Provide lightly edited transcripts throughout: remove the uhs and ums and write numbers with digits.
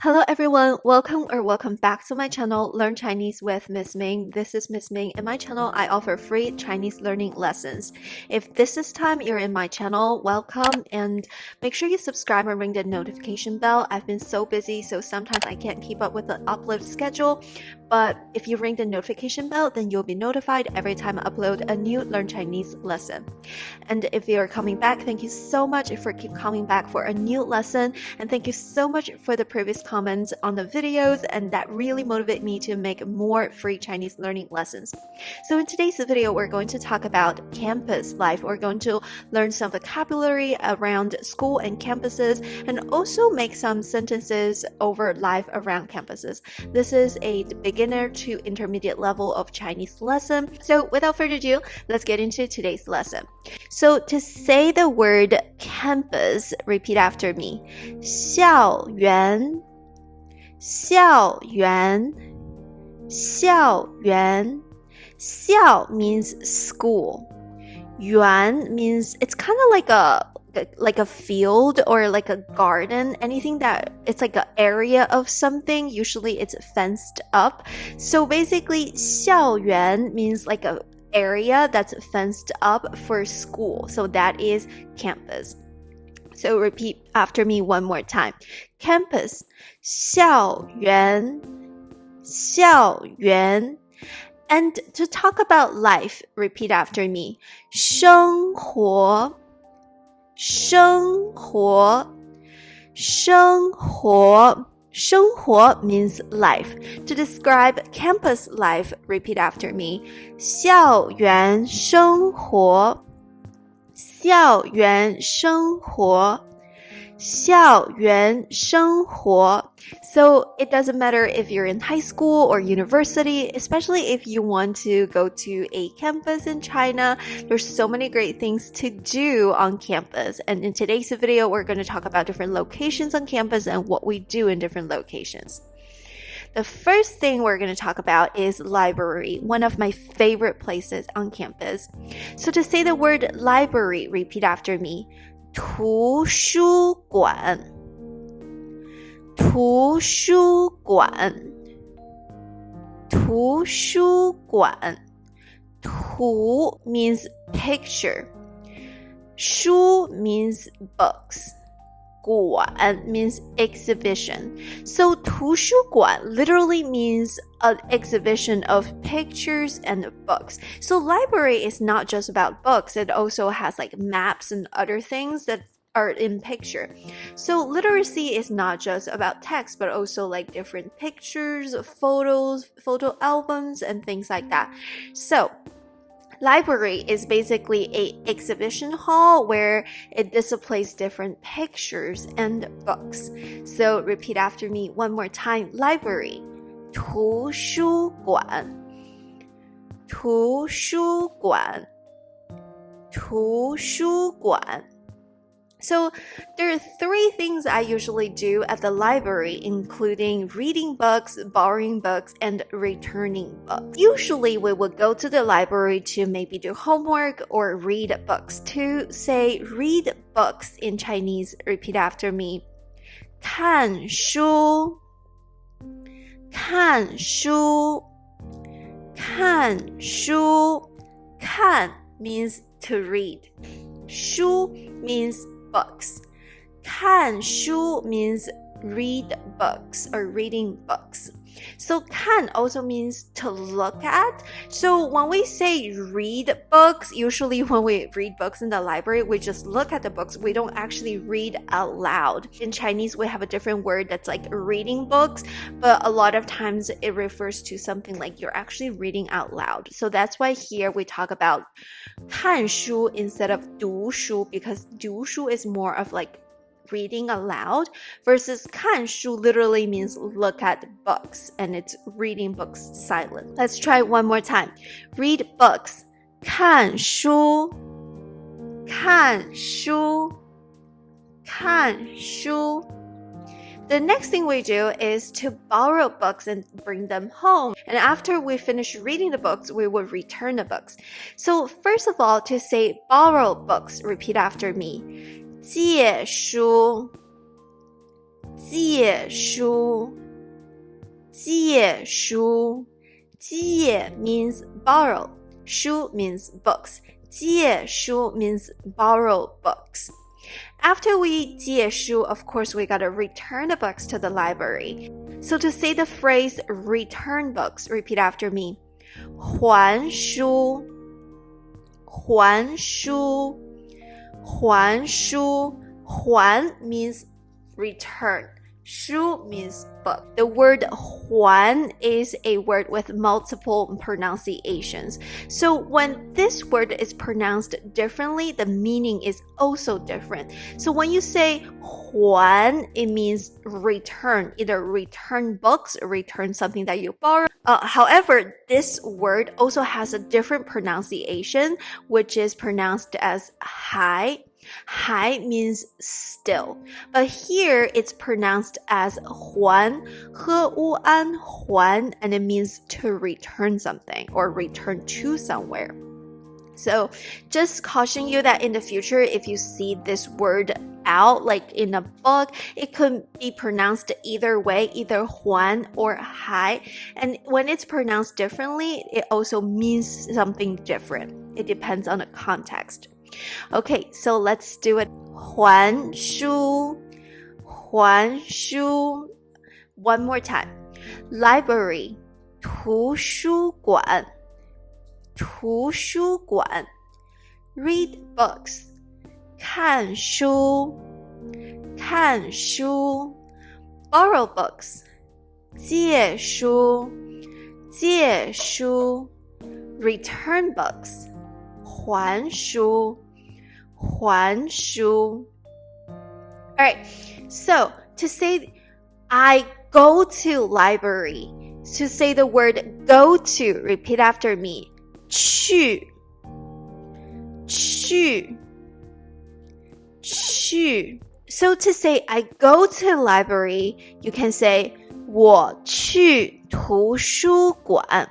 Hello everyone, welcome back to my channel, Learn Chinese with Miss Ming. This is Miss Ming. In my channel, I offer free Chinese learning lessons. If this is time you're in my channel, welcome and make sure you subscribe and ring the notification bell. I've been so busy, so sometimes I can't keep up with the upload schedule. But if you ring the notification bell, then you'll be notified every time I upload a new Learn Chinese lesson. And if you're coming back, thank you so much for keep coming back for a new lesson. And thank you so much for the previous comments on the videos, and that really motivated me to make more free Chinese learning lessons. So in today's video, we're going to talk about campus life. We're going to learn some vocabulary around school and campuses, and also make some sentences over life around campuses. This is a beginner to intermediate level of Chinese lesson. So without further ado, let's get into today's lesson. So to say the word campus, repeat after me. 校园校园校园 xiào means school. Yuán means it's kind of like a field or like a garden, anything that it's like an area of something. Usually it's fenced up. So basically 校园 means like a area that's fenced up for school. So that is campus. So repeat after me one more time. Campus, 校园校园 And to talk about life, repeat after me. 生活生活生活生活 means life. To describe campus life, repeat after me. 校园生活校园生活校园生活 So it doesn't matter if you're in high school or university, especially if you want to go to a campus in China. There's so many great things to do on campus. And in today's video, we're going to talk about different locations on campus and what we do in different locations. The first thing we're going to talk about is library, one of my favorite places on campus. So to say the word library, repeat after me. 图书馆图书馆图书馆图 means picture. 书 means books. 馆 means exhibition. So 图书馆 literally means an exhibition of pictures and books. So library is not just about books. It also has like maps and other things that are in picture. So literacy is not just about text, but also like different pictures, photos, photo albums, and things like that. So library is basically an exhibition hall where it displays different pictures and books. So repeat after me one more time. Library, 图书馆图书馆图书馆 So there are three things I usually do at the library, including reading books, borrowing books, and returning books. Usually we would go to the library to maybe do homework or read books. To say read books in Chinese, repeat after me. 看书看书看书看 means to read. 书 means books. 看书 means read books or reading books. So 看 also means to look at. So when we say read books, usually when we read books in the library, we just look at the books. We don't actually read out loud. In Chinese, we have a different word that's like reading books, but a lot of times it refers to something like you're actually reading out loud. So that's why here we talk about 看书 instead of 读书, because 读书 is more of like reading aloud versus 看书 literally means look at books, and it's reading books silent. Let's try one more time. Read books. 看书看书看书 The next thing we do is to borrow books and bring them home. And after we finish reading the books, we will return the books. So first of all, to say borrow books, repeat after me. 借书借书借书借 means borrow, 书 means books. 借书 means borrow books. After we 借书, of course, we gotta return the books to the library. So to say the phrase return books, repeat after me. 还书还书还书还 means return. 书 means book. The word huán is a word with multiple pronunciations. So when this word is pronounced differently, the meaning is also different. So when you say huán, it means return, either return books or return something that you borrow. However, this word also has a different pronunciation, which is pronounced as hai. Hai means still, but here it's pronounced as huán, huán, huán, and it means to return something or return to somewhere. So just caution you that in the future, if you see this word out, like in a book, it could be pronounced either way, either huán or hai. And when it's pronounced differently, it also means something different. It depends on the context. Okay, so let's do it. 还书还书 One more time. Library 图书馆图书馆 Read books 看书看书 Borrow books 借书借书 Return books 还书还书 Alright, so to say I go to library, to say the word go to, repeat after me. 去去去 So to say I go to library, you can say 我去图书馆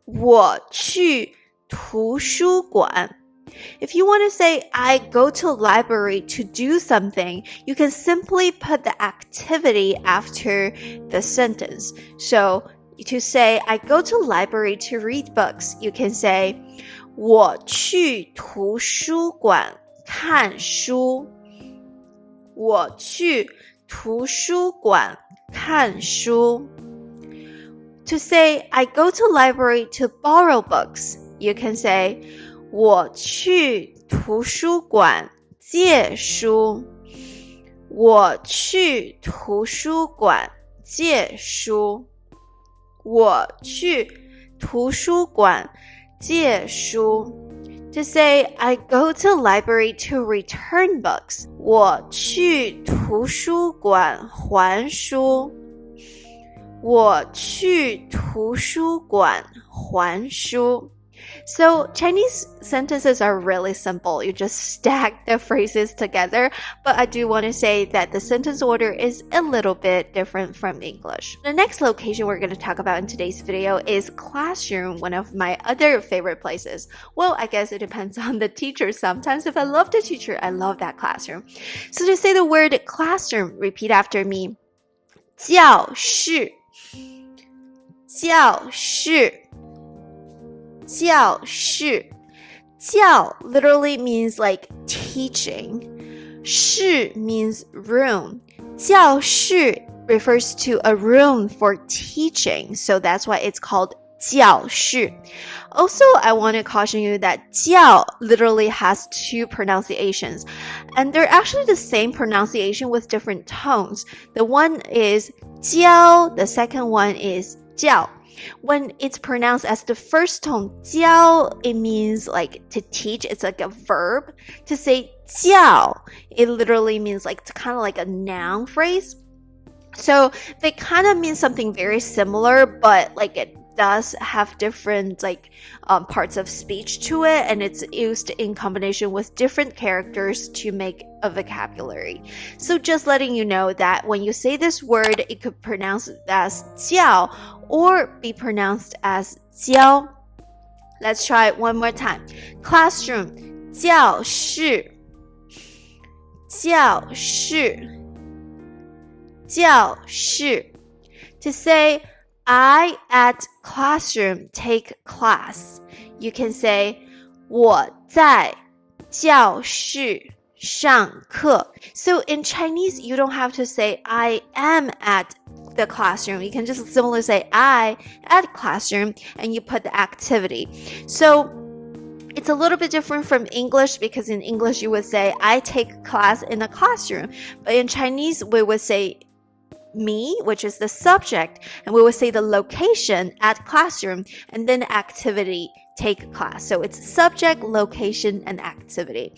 我去图书馆 If you want to say I go to library to do something, you can simply put the activity after the sentence. So to say I go to library to read books, you can say 我去图书馆看书我去图书馆看书 To say I go to library to borrow books, you can say 我去图书馆借书我去图书馆借书我去图书馆借书 To say I go to library to return books 我去图书馆还书我去图书馆还书So Chinese sentences are really simple. You just stack the phrases together. But I do want to say that the sentence order is a little bit different from English. The next location we're going to talk about in today's video is classroom, one of my other favorite places. Well, I guess it depends on the teacher. Sometimes if I love the teacher, I love that classroom. So to say the word classroom, repeat after me. 教室教室教室教 literally means like teaching. 室 means room. 教室 refers to a room for teaching. So that's why it's called 教室. Also, I want to caution you that 教 literally has two pronunciations. And they're actually the same pronunciation with different tones. The one is 教, the second one is 教. When it's pronounced as the first tone, 教, it means like to teach. It's like a verb. To say 教, it literally means like kind of like a noun phrase. So they kind of mean something very similar, but like it does have different like parts of speech to it, and it's used in combination with different characters to make a vocabulary. So just letting you know that when you say this word, it could pronounce as 教 or be pronounced as 教. Let's try it one more time. Classroom, 教室教室教室 To say I at classroom take class, you can say 我在教室上课 So in Chinese, you don't have to say I am at the classroom. You can just simply say I at classroom and you put the activity. So it's a little bit different from English because in English you would say I take class in a classroom. But in Chinese, we would say me, which is the subject, and we would say the location at classroom and then activity take class. So it's subject, location, and activity.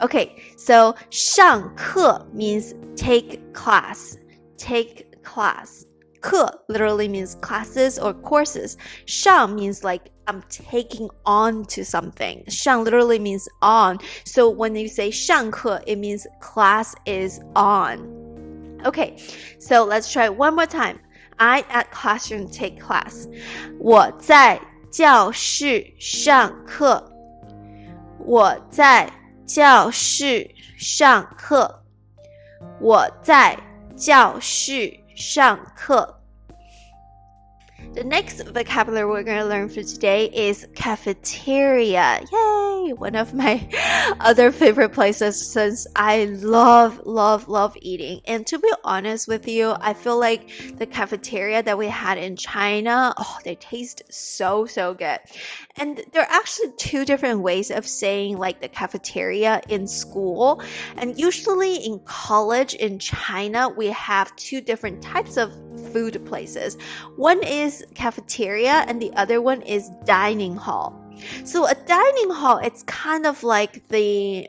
Okay, so 上课 means take class. Take class. 课 literally means classes or courses. 上 means like I'm taking on to something. 上 literally means on. So when you say 上课, it means class is on. Okay, so let's try one more time. I at classroom take class. 我在教室上课。我在教室上课。我在教室上课。The next vocabulary we're going to learn for today is cafeteria. Yay! One of my other favorite places since I love eating. And to be honest with you, I feel like the cafeteria that we had in China, they taste so good. And there are actually two different ways of saying like the cafeteria in school. And usually in college in China, we have two different types of food places. One is cafeteria and the other one is dining hall. So a dining hall, it's kind of like the,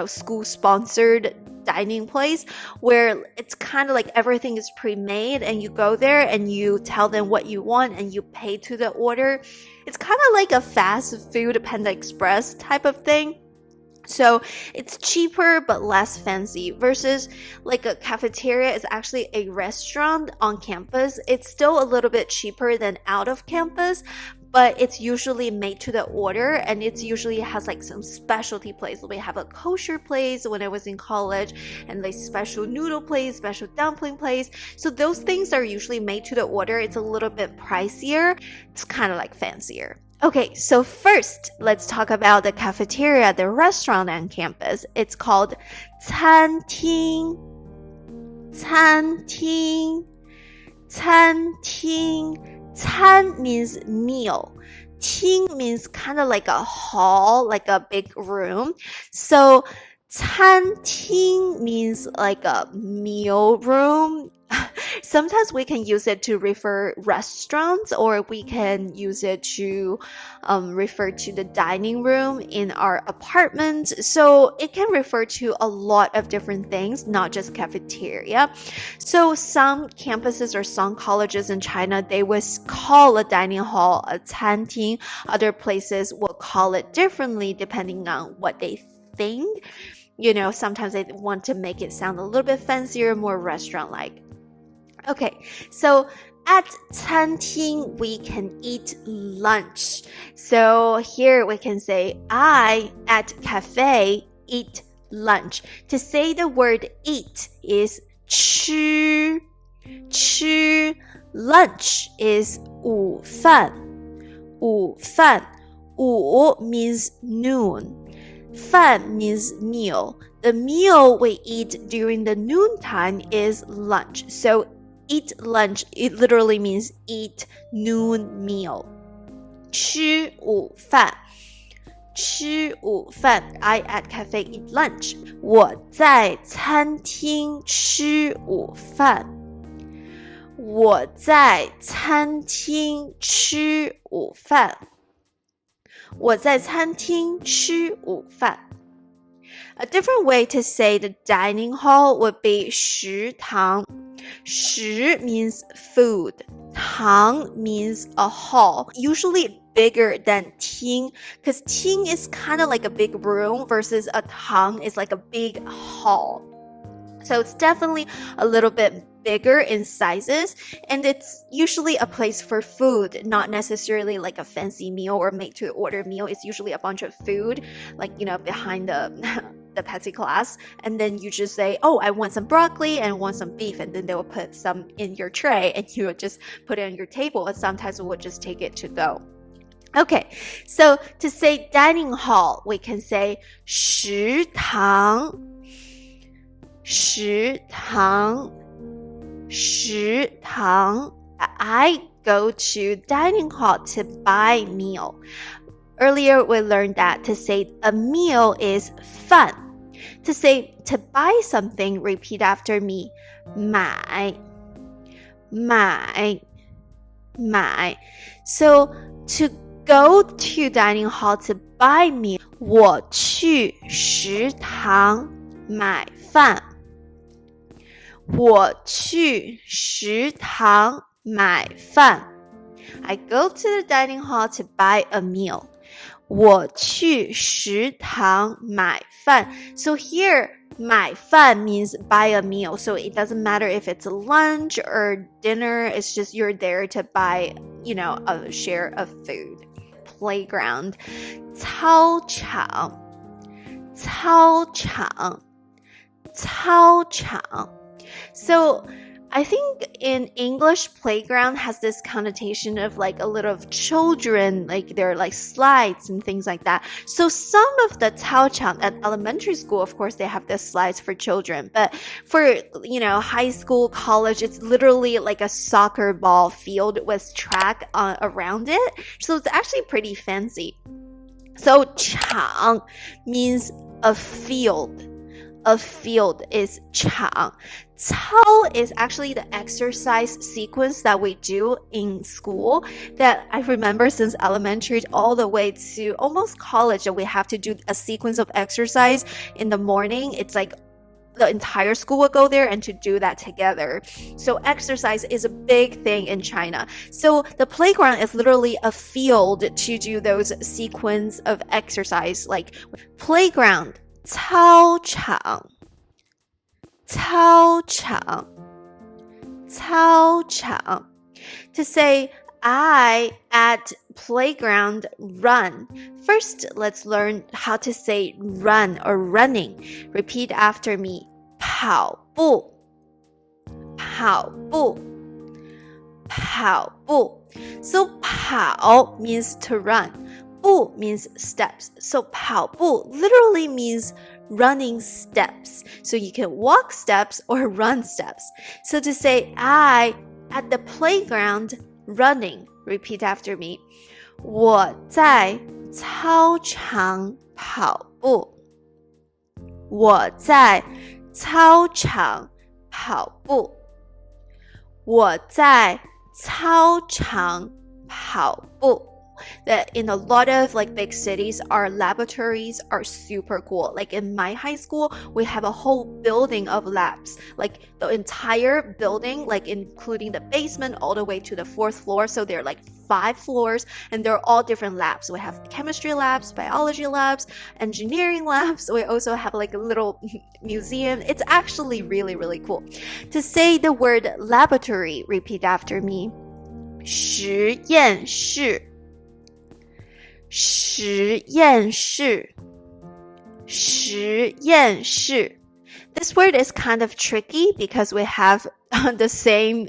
school-sponsored dining place where it's kind of like everything is pre-made and you go there and you tell them what you want and you pay to the order. It's kind of like a fast food Panda Express type of thing. So it's cheaper but less fancy versus like a cafeteria is actually a restaurant on campus. It's still a little bit cheaper than out of campus, but it's usually made to the order and it's usually has like some specialty place. We have a kosher place when I was in college and like special noodle place, special dumpling place. So those things are usually made to the order. It's a little bit pricier. It's kind of like fancier. Okay, so first, let's talk about the cafeteria, the restaurant on campus. It's called 餐厅. 餐厅. 餐厅. 餐 means meal. 厅 means kind of like a hall, like a big room. So 餐厅 means like a meal room. Sometimes we can use it to refer restaurants or we can use it to refer to the dining room in our apartment. So it can refer to a lot of different things, not just cafeteria. So some campuses or some colleges in China, they would call a dining hall a 餐厅. Other places will call it differently depending on what they think. Sometimes they want to make it sound a little bit fancier, more restaurant-like. Okay, so at 餐厅, we can eat lunch. So here we can say, I at cafe eat lunch. To say the word eat is 吃. 吃. Lunch is 午饭. 午饭. 午 means noon. 饭 means meal. The meal we eat during the noontime is lunch. So eat lunch, it literally means eat noon meal. 吃午饭. 吃午饭. I at cafe eat lunch. 我在餐厅吃午饭. 我在餐厅吃午饭. 我在餐厅吃午饭. A different way to say the dining hall would be 食堂. 食 means food. 堂 means a hall. Usually bigger than 厅 because 厅 is kind of like a big room versus a 堂 is like a big hall. So it's definitely a little bit bigger in sizes and it's usually a place for food, not necessarily like a fancy meal or made to order meal. It's usually a bunch of food like behind the the Patsy class, and then you just say, oh, I want some broccoli and want some beef, and then they will put some in your tray and you will just put it on your table, and sometimes we will just take it to go. Okay, so to say dining hall, we can say 食堂食堂食堂 I go to dining hall to buy meal. Earlier, we learned that to say a meal is 饭. To say to buy something, repeat after me. 买 买 买 So to go to dining hall to buy meal, 我去食堂买饭我去食堂买饭 I go to the dining hall to buy a meal. 我去食堂买饭 So here, 买饭 means buy a meal. So it doesn't matter if it's lunch or dinner. It's just you're there to buy, a share of food. Playground. 操场操场操场 So I think in English, playground has this connotation of like a little of children, like they're like slides and things like that. So some of the 操场 at elementary school, of course, they have the slides for children. But for, high school, college, it's literally like a soccer ball field with track around it. So it's actually pretty fancy. So 场 means a field. A field is 场. 操 is actually the exercise sequence that we do in school that I remember since elementary all the way to almost college that we have to do a sequence of exercise in the morning. It's like the entire school will go there and to do that together. So exercise is a big thing in China. So the playground is literally a field to do those sequence of exercise like playground. 操场操场操场 To say I at playground run. First, let's learn how to say run or running. Repeat after me. 跑步跑步跑步 So 跑 means to run. 步 means steps. So 跑步 literally means running steps. So you can walk steps or run steps. So to say I at the playground running. Repeat after me. 我在操场跑步我在操场跑步我在操场跑步That in a lot of like big cities, our laboratories are super cool. Like in my high school, we have a whole building of labs. Like the entire building, like including the basement all the way to the 4th floor. So there are like 5 floors and they're all different labs. We have chemistry labs, biology labs, engineering labs. We also have like a little museum. It's actually really, really cool. To say the word laboratory, repeat after me. 实验室实验室实验室 This word is kind of tricky because we have the same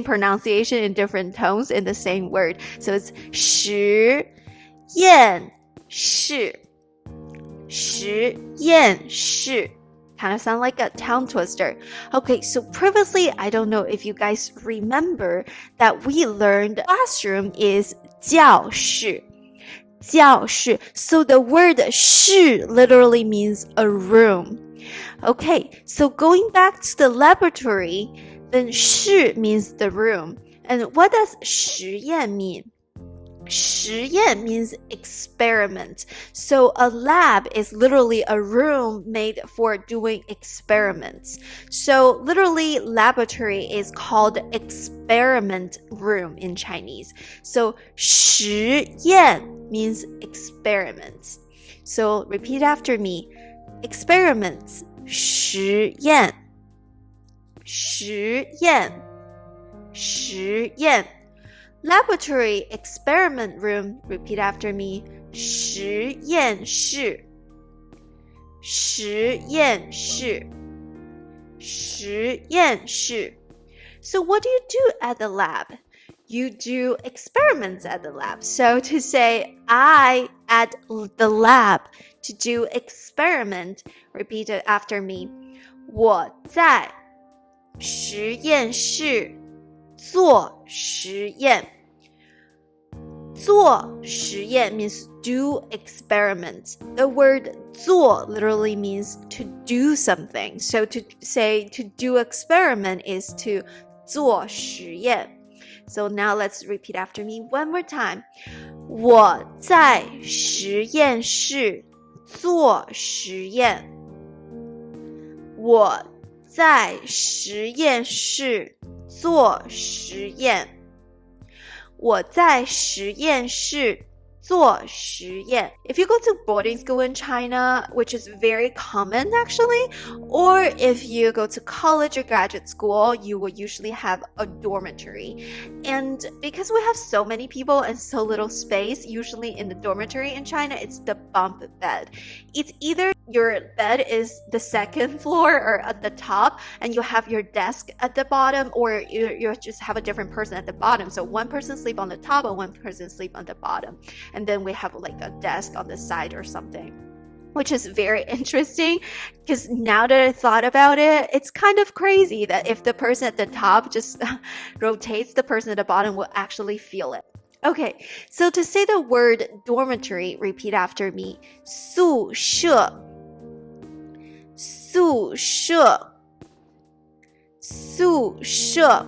pronunciation in different tones in the same word. So it's 实验室实验室 Kind of sound like a tongue twister. Okay, so previously, I don't know if you guys remember that we learned classroom is 教室教室 So the word 室 literally means a room. Okay, so going back to the laboratory, then 室 means the room. And what does 实验 mean? 实验 means experiment. So a lab is literally a room made for doing experiments. So literally laboratory is called experiment room in Chinese. So 实验 means experiments. So repeat after me. Experiments. 实验实验实验Laboratory experiment room. Repeat after me. 实验室实验室实验室 So what do you do at the lab? You do experiments at the lab. So to say, I at the lab to do experiment, repeat it after me. 我在实验室做实验。做实验 means do experiment. The word 做 literally means to do something. So to say to do experiment is to 做实验。So now let's repeat after me one more time. 我在实验室做实验。我在实验室做实验。我在实验室做实验。If you go to boarding school in China, which is very common actually, or if you go to college or graduate school, you will usually have a dormitory. And because we have so many people and so little space, usually in the dormitory in China, it's the bunk bed. It's either your bed is the second floor or at the top, and you have your desk at the bottom, or you just have a different person at the bottom. So one person sleep on the top and one person sleep on the bottom. And then we have like a desk on the side or something, which is very interesting because now that I thought about it, it's kind of crazy that if the person at the top just rotates, the person at the bottom will actually feel it. Okay, so to say the word dormitory, repeat after me. 宿舍宿舍宿舍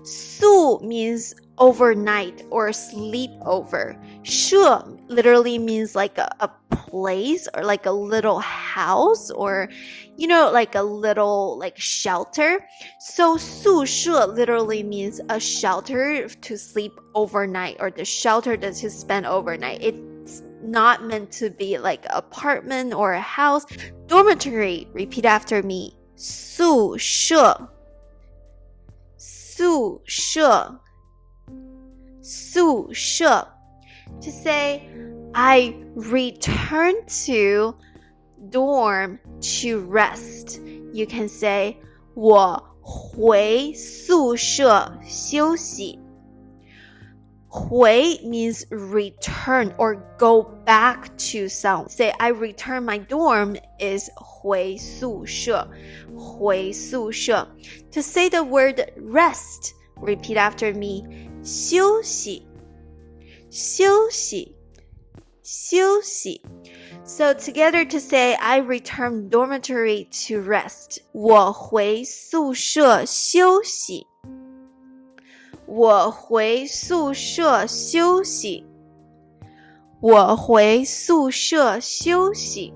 宿 means overnight or sleepover. 舍 literally means like a place or like a little house or like a little like shelter. So 宿舍 literally means a shelter to sleep overnight or the shelter to spend overnight. It's not meant to be like an apartment or a house. Dormitory, repeat after me. 宿舍宿舍宿舍 To say, I return to dorm to rest. You can say, 我回宿舍休息。回 means return or go back to some. Say, I return my dorm is 回宿舍。回宿舍。To say the word rest, repeat after me. 休息休息休息 So together to say, I return dormitory to rest. 我回宿舍休息。我回宿舍休息。我回宿舍休息。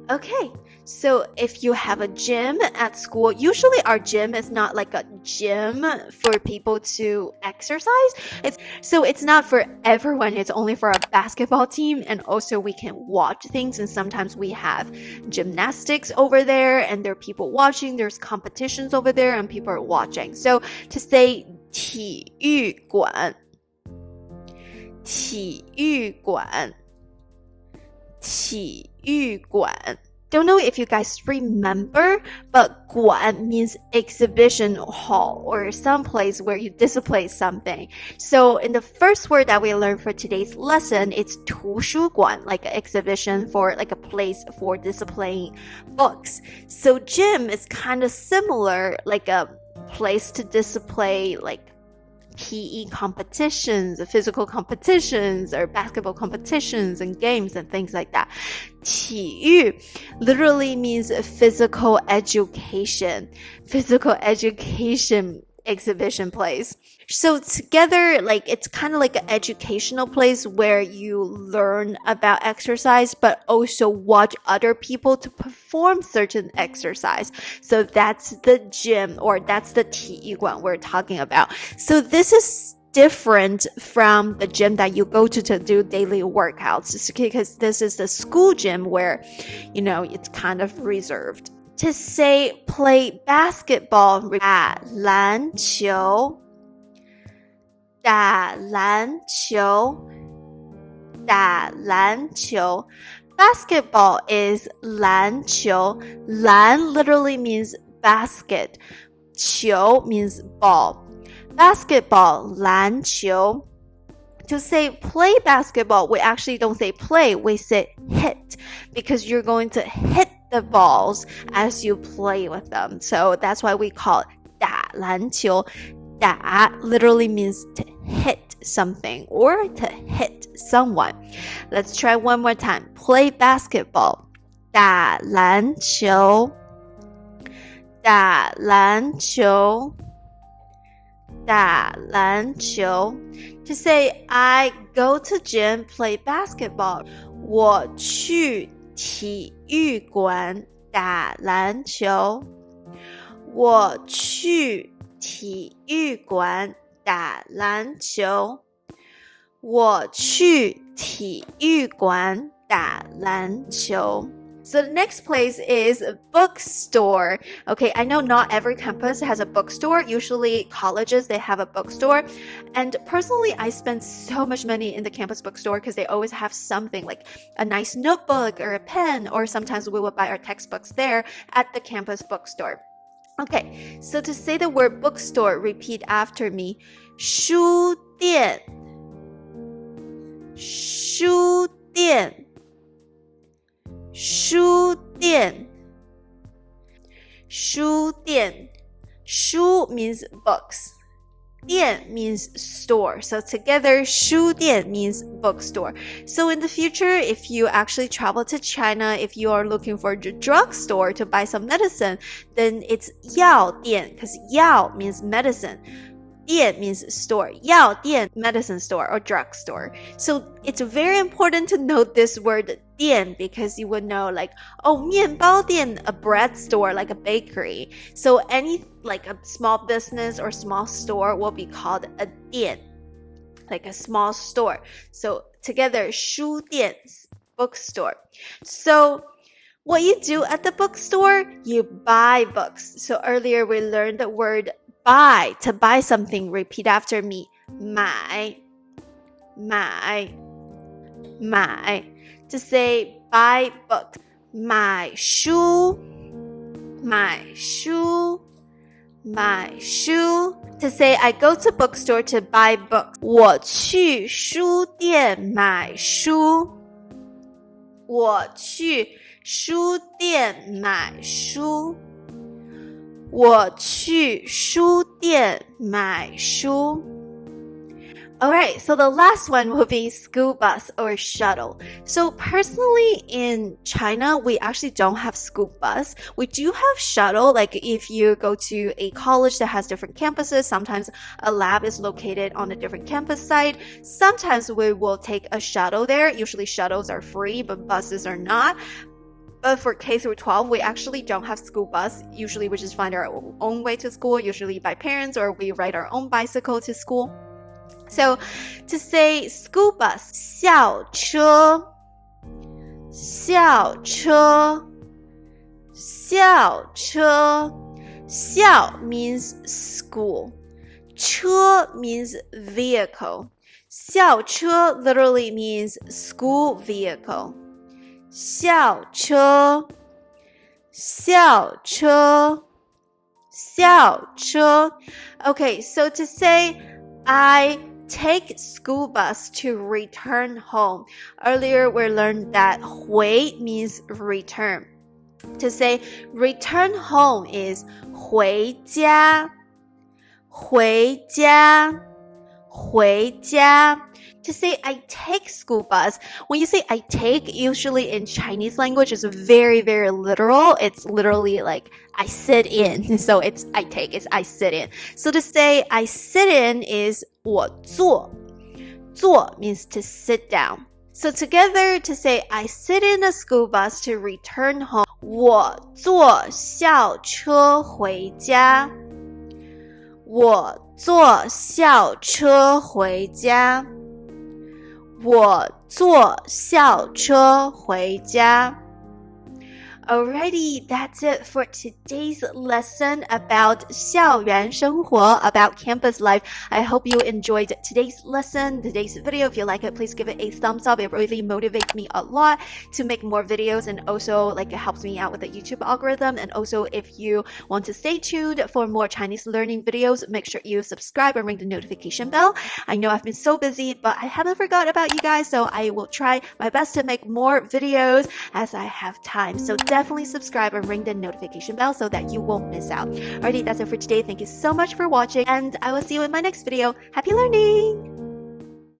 Okay, so if you have a gym at school, usually our gym is not like a gym for people to exercise. It's not for everyone. It's only for a basketball team. And also we can watch things. And sometimes we have gymnastics over there and there are people watching. There's competitions over there and people are watching. So to say 体育馆体育馆体育馆 Don't know if you guys remember, but 馆 means exhibition hall or some place where you display something. So in the first word that we learned for today's lesson, it's 图书馆, like an exhibition for like a place for displaying books. So gym is kind of similar, like a place to display like PE competitions, physical competitions, or basketball competitions and games and things like that. 体育 literally means physical education exhibition place. So together, like it's kind of like an educational place where you learn about exercise, but also watch other people to perform certain exercise. So that's the gym or that's the 体育馆 we're talking about. So this is different from the gym that you go to do daily workouts because this is the school gym where, it's kind of reserved. To say play basketball, 打篮球打篮球打篮球 basketball is 篮球. 篮 literally means basket. 球 means ball. Basketball, 篮球. To say play basketball, we actually don't say play, we say hit, because you're going to hit the balls as you play with them. So that's why we call it 打篮球. 打 literally means to hit something or to hit someone. Let's try one more time. Play basketball. 打篮球. 打篮球. 打篮球. To say I go to gym, play basketball. 我去体育馆打篮球。我去体育馆打篮球。我去体育馆打篮球。So the next place is a bookstore. Okay, I know not every campus has a bookstore. Usually colleges, they have a bookstore. And personally, I spend so much money in the campus bookstore because they always have something like a nice notebook or a pen, or sometimes we will buy our textbooks there at the campus bookstore. Okay, so to say the word bookstore, repeat after me. 书店。书店。书店。书店。书 means books. 店 means store. So together, 书店 means bookstore. So in the future, if you actually travel to China, if you are looking for a drugstore to buy some medicine, then it's 药店, because 药 means medicine. 店 means store. 药店 medicine store or drugstore. So it's very important to note this word 店 because you would know like, oh, 面包店, a bread store, like a bakery. So any like a small business or small store will be called a 店, like a small store. So together, 书店, bookstore. So what you do at the bookstore, you buy books. So earlier we learned the word buy. To buy something, repeat after me. 买。买。买。To say buy books. 买书。买书。买书。To say I go to bookstore to buy books. 我去书店买书。我去书店买书。我去书店买书。Alright, so the last one will be school bus or shuttle. So personally in China, we actually don't have school bus. We do have shuttle, like if you go to a college that has different campuses, sometimes a lab is located on a different campus site. Sometimes we will take a shuttle there. Usually shuttles are free, but buses are not. But for K through 12, we actually don't have school bus. Usually we just find our own way to school, usually by parents, or we ride our own bicycle to school. So to say school bus, 校车。校车。校车。校 means school. 车 means vehicle. 校车 literally means school vehicle. 校车。校车。校车。Okay, so to say I take school bus to return home. Earlier we learned that 回 means return. To say return home is 回家。回家。回家。To say I take school bus, when you say I take, usually in Chinese language is very, very literal. It's literally like I sit in. So it's I take, it's I sit in. So to say I sit in is 我坐。坐 means to sit down. So together to say I sit in a school bus to return home, 我坐校车回家。我坐校车回家。我坐校车回家。Alrighty, that's it for today's lesson about 校园生活, about campus life. I hope you enjoyed today's lesson, today's video. If you like it, please give it a thumbs up. It really motivates me a lot to make more videos, and also it helps me out with the YouTube algorithm. And also, if you want to stay tuned for more Chinese learning videos, make sure you subscribe and ring the notification bell. I know I've been so busy, but I haven't forgot about you guys, so I will try my best to make more videos as I have time. So definitely subscribe and ring the notification bell so that you won't miss out. Alrighty, that's it for today. Thank you so much for watching, and I will see you in my next video. Happy learning!